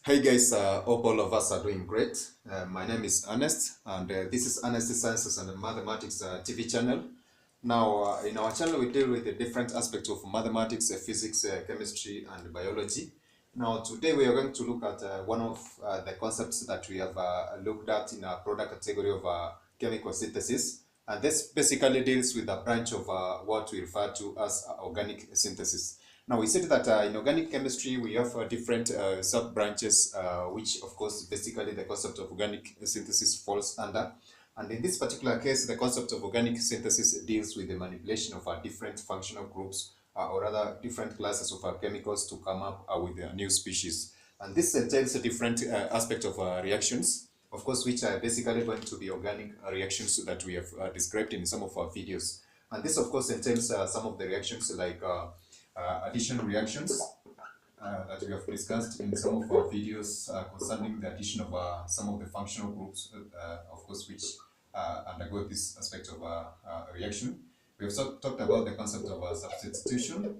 Hey guys, hope all of us are doing great. My name is Ernest, and this is Ernest Sciences and Mathematics TV channel. Now, in our channel, we deal with the different aspects of mathematics, physics, chemistry, and biology. Now, today we are going to look at one of the concepts that we have looked at in our product category of chemical synthesis. And this basically deals with a branch of what we refer to as organic synthesis. Now, we said that in organic chemistry, we have different sub-branches, which, of course, basically the concept of organic synthesis falls under. And in this particular case, the concept of organic synthesis deals with the manipulation of different functional groups, or rather different classes of chemicals to come up with a new species. And this entails a different aspect of reactions, of course, which are basically going to be organic reactions that we have described in some of our videos. And this, of course, entails some of the reactions like addition reactions that we have discussed in some of our videos concerning the addition of some of the functional groups, of course, which undergo this aspect of reaction. We have talked about the concept of substitution,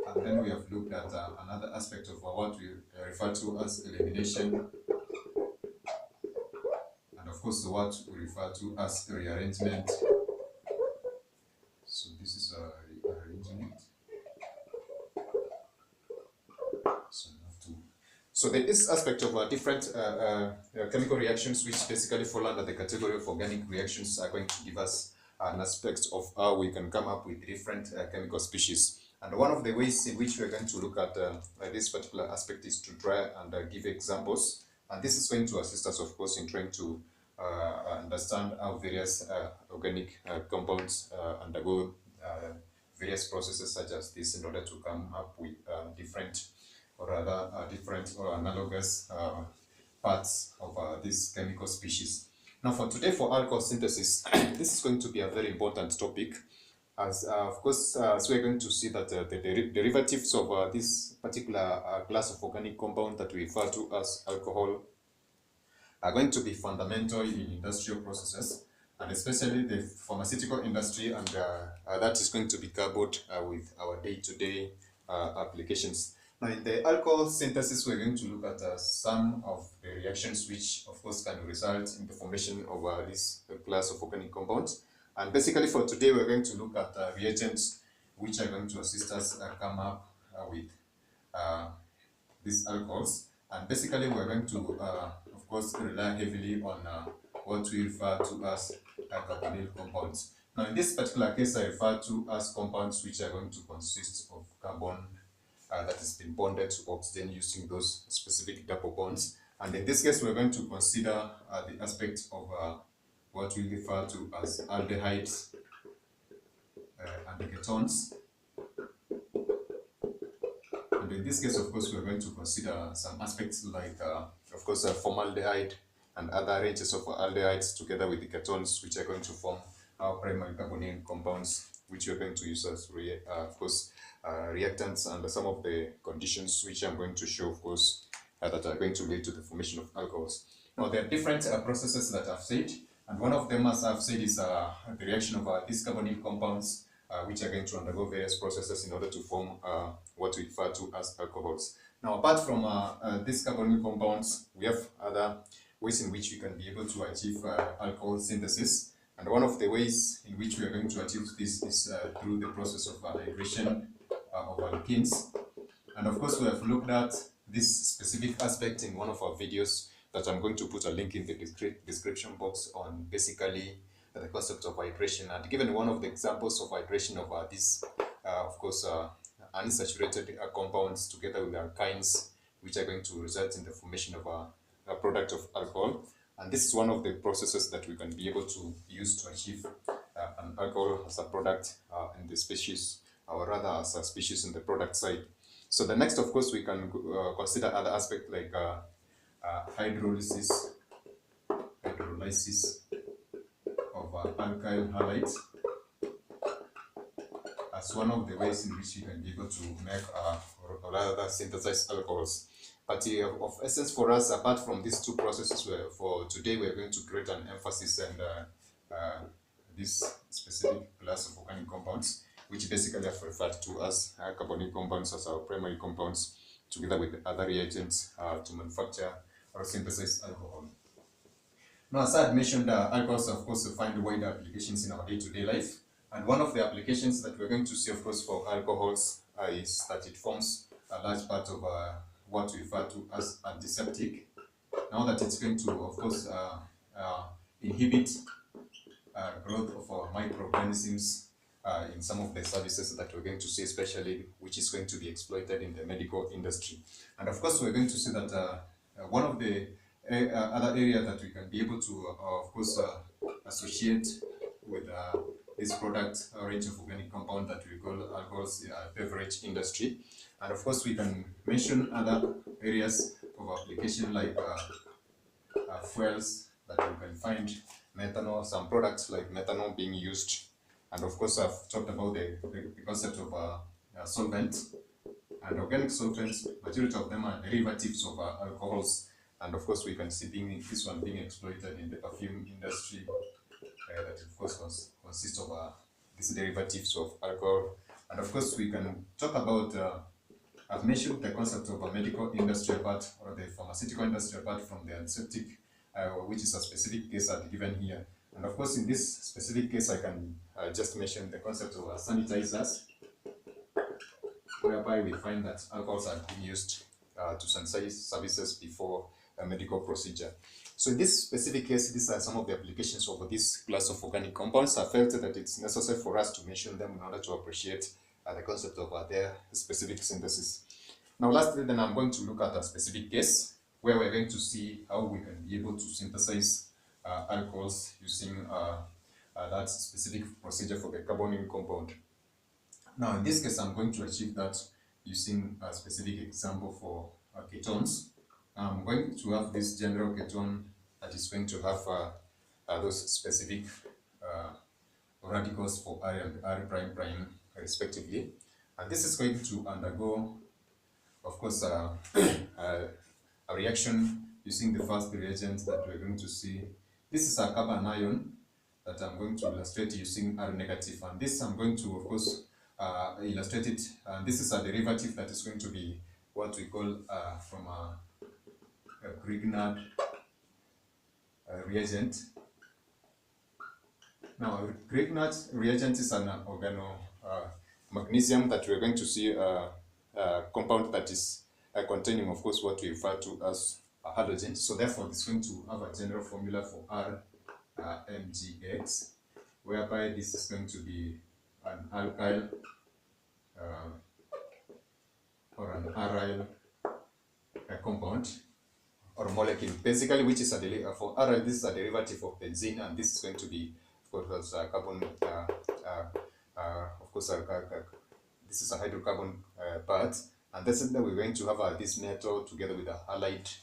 and then we have looked at another aspect of what we refer to as elimination, and of course what we refer to as rearrangement. So this is rearrangement. So there is aspect of different chemical reactions which basically fall under the category of organic reactions are going to give us an aspect of how we can come up with different chemical species. And one of the ways in which we're going to look at this particular aspect is to try and give examples. And this is going to assist us, of course, in trying to understand how various organic compounds undergo various processes such as this in order to come up with different or rather different or analogous parts of this chemical species. Now for today, for alcohol synthesis, this is going to be a very important topic, as of course, as we're going to see that the derivatives of this particular class of organic compound that we refer to as alcohol are going to be fundamental in industrial processes, and especially the pharmaceutical industry, and that is going to be coupled with our day-to-day applications. Now, in the alcohol synthesis, we're going to look at some of the reactions which, of course, can result in the formation of this class of organic compounds. And basically, for today, we're going to look at reagents which are going to assist us come up with these alcohols. And basically, we're going to, of course, rely heavily on what we refer to as carbonyl compounds. Now, in this particular case, I refer to as compounds which are going to consist of carbon that has been bonded to oxygen using those specific double bonds. And in this case, we're going to consider the aspect of what we refer to as aldehydes and ketones. And in this case, of course, we're going to consider some aspects like, of course, formaldehyde and other ranges of aldehydes together with the ketones, which are going to form our primary carbonyl compounds, which we're going to use as, of course, reactants, and some of the conditions which I'm going to show, of course, that are going to lead to the formation of alcohols. Now, there are different processes that I've said, and one of them, as I've said, is the reaction of these carbonyl compounds, which are going to undergo various processes in order to form what we refer to as alcohols. Now, apart from these carbonyl compounds, we have other ways in which we can be able to achieve alcohol synthesis. And one of the ways in which we are going to achieve this is through the process of hydration of alkenes. And of course, we have looked at this specific aspect in one of our videos that I'm going to put a link in the description box on basically the concept of hydration. And given one of the examples of hydration of this, of course, unsaturated compounds together with alkynes, which are going to result in the formation of a product of alcohol. And this is one of the processes that we can be able to use to achieve an alcohol as a product in the species, or rather as a species in the product side. So the next, of course, we can consider other aspects like hydrolysis of alkyl halides as one of the ways in which we can be able to make or rather synthesize alcohols. But of essence for us, apart from these two processes, for today we are going to create an emphasis on this specific class of organic compounds, which basically are referred to as carbonyl compounds as our primary compounds. together with other reagents to manufacture or synthesize alcohol. Now, as I had mentioned, alcohols, of course, find wide applications in our day-to-day life. And one of the applications that we're going to see, of course, for alcohols is that it forms a large part of what we refer to as antiseptic. Now that it's going to, of course, inhibit growth of our microorganisms in some of the services that we're going to see, especially which is going to be exploited in the medical industry. And of course, we're going to see that one of the other area that we can be able to, of course, associate with this product range of organic compound that we call alcohols beverage industry. And of course, we can mention other areas of application like fuels that we can find methanol, some products like methanol being used. And of course, I've talked about the concept of solvents and organic solvents. Majority of them are derivatives of alcohols. And of course, we can see this one being exploited in the perfume industry that of course consists of these derivatives of alcohol. And of course, we can talk about, I've mentioned the concept of a medical industry apart, or the pharmaceutical industry apart from the antiseptic, which is a specific case I've given here. And of course, in this specific case, I can just mention the concept of sanitizers, whereby we find that alcohols are being used to sanitize services before a medical procedure. So in this specific case, these are some of the applications of this class of organic compounds. I felt that it's necessary for us to mention them in order to appreciate the concept of their specific synthesis. Now, lastly, then I'm going to look at a specific case where we're going to see how we can be able to synthesize alcohols using that specific procedure for the carbonion compound. Now, in this case, I'm going to achieve that using a specific example for ketones. I'm going to have this general ketone that is going to have those specific radicals for R and R prime prime respectively. And this is going to undergo, of course, a reaction using the first reagent that we're going to see. This is a carbon ion that I'm going to illustrate using R negative. And this I'm going to, of course, illustrate it. And this is a derivative that is going to be what we call from a Grignard reagent. Now, Grignard reagent is an magnesium that we're going to see a compound that is containing, of course, what we refer to as a halogen. So therefore, it's going to have a general formula for RMGX, whereby this is going to be an alkyl or an aryl compound or molecule, basically, which is a for aryl, this is a derivative of benzene, and this is going to be, of course, carbon. Of course, this is a hydrocarbon part, and that's that we're going to have this metal together with a halide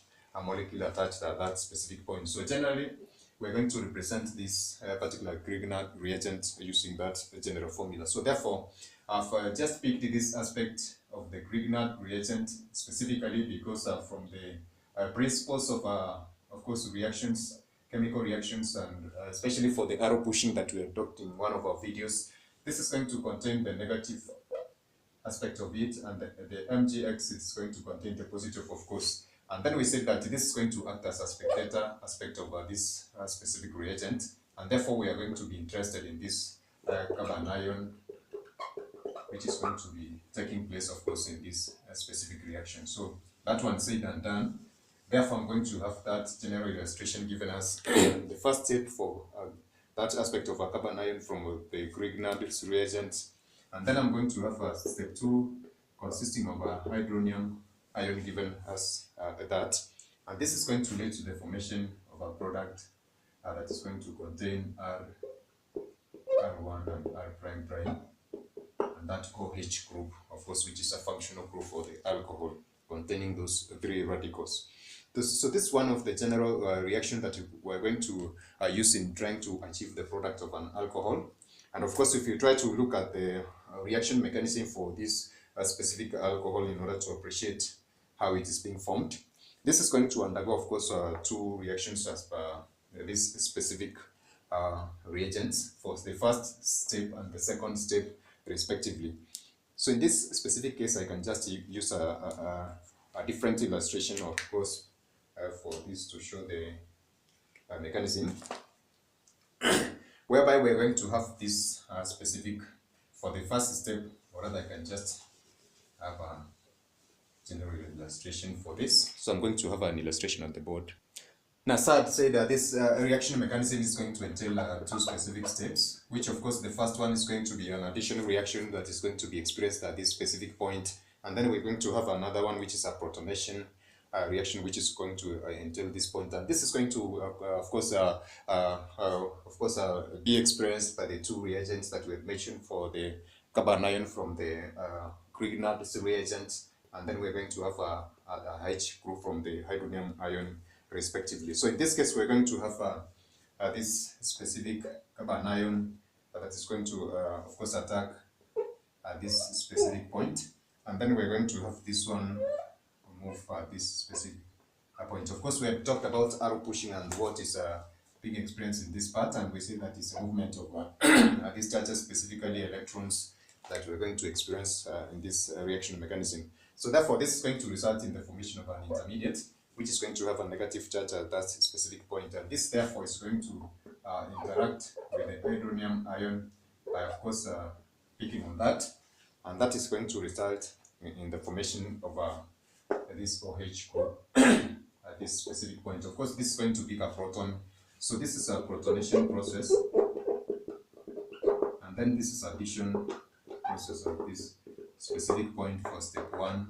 molecule attached at that specific point. So generally, we're going to represent this particular Grignard reagent using that general formula. So therefore, I've just picked this aspect of the Grignard reagent specifically because from the principles of course, reactions, chemical reactions, and especially for the arrow pushing that we talked in one of our videos, this is going to contain the negative aspect of it, and the MgX is going to contain the positive, of course. And then we said that this is going to act as a spectator aspect of this specific reagent, and therefore we are going to be interested in this carbon ion, which is going to be taking place, of course, in this specific reaction. So that one said and done. Therefore, I'm going to have that general illustration given as the first step for that aspect of a carbon ion from the Grignard reagent. And then I'm going to have step 2 consisting of a hydronium ion given as that. And this is going to lead to the formation of a product that is going to contain R1 and R prime prime. And that OH group, of course, which is a functional group for the alcohol containing those 3 radicals. So this is one of the general reaction that we're going to use in trying to achieve the product of an alcohol. And of course, if you try to look at the reaction mechanism for this specific alcohol in order to appreciate how it is being formed, this is going to undergo, of course, 2 reactions as per this specific reagents for the first step and the second step respectively. So in this specific case, I can just use a different illustration, of course, for this to show the mechanism, whereby we're going to have this specific, for the first step, or rather I can just have a general illustration for this. So I'm going to have an illustration on the board. Now, Sad said that this reaction mechanism is going to entail two specific steps, which of course the first one is going to be an additional reaction that is going to be experienced at this specific point, and then we're going to have another one which is a protonation reaction which is going to entail this point, and this is going to of course be experienced by the two reagents that we have mentioned for the carbanion from the Grignard reagent, and then we're going to have a H group from the hydronium ion respectively. So in this case, we're going to have this specific carbanion that is going to, of course, attack this specific point, and then we're going to have this one move this specific point. Of course, we have talked about arrow pushing and what is being experienced in this part, and we say that it's a movement of these charges, specifically electrons, that we're going to experience in this reaction mechanism. So therefore, this is going to result in the formation of an intermediate, which is going to have a negative charge at that specific point, and this therefore is going to interact with the hydronium ion by, of course, picking on that, and that is going to result in the formation of this OH group at this specific point. Of course, this is going to be a proton, so this is a protonation process, and then this is addition process of this specific point for step 1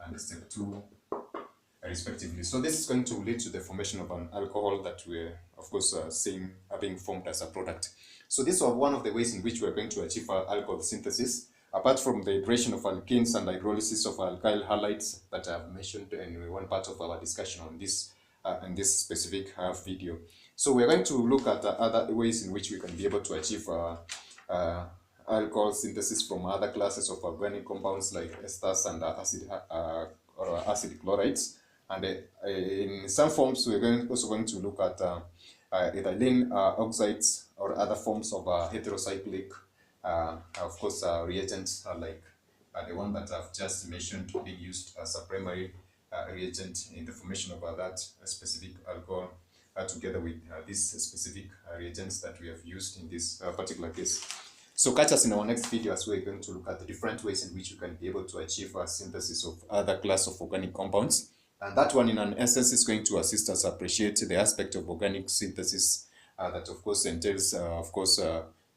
and step 2 respectively. So this is going to lead to the formation of an alcohol that we're, of course, seeing being formed as a product. So this is one of the ways in which we're going to achieve alcohol synthesis, apart from the hydration of alkenes and hydrolysis of alkyl halides that I have mentioned in one part of our discussion on this in this specific video. So we're going to look at other ways in which we can be able to achieve alcohol synthesis from other classes of organic compounds like esters and acid chlorides. And in some forms, we're also going to look at ethylene oxides or other forms of heterocyclic, of course, reagents like the one that I've just mentioned being used as a primary reagent in the formation of that specific alcohol, together with these specific reagents that we have used in this particular case. So catch us in our next video as we're going to look at the different ways in which you can be able to achieve a synthesis of other class of organic compounds. And that one, in an essence, is going to assist us appreciate the aspect of organic synthesis that, of course, entails,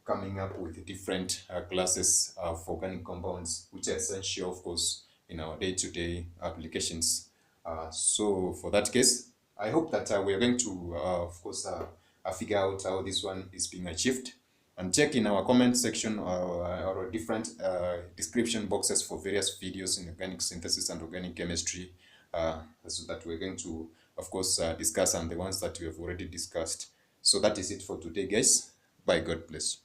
coming up with different classes of organic compounds, which are essential, of course, in our day-to-day applications. So for that case, I hope that we are going to, of course, figure out how this one is being achieved. And check in our comment section or different description boxes for various videos in organic synthesis and organic chemistry, so that we're going to, of course, discuss, and the ones that we have already discussed. So that is it for today, guys. Bye. God bless.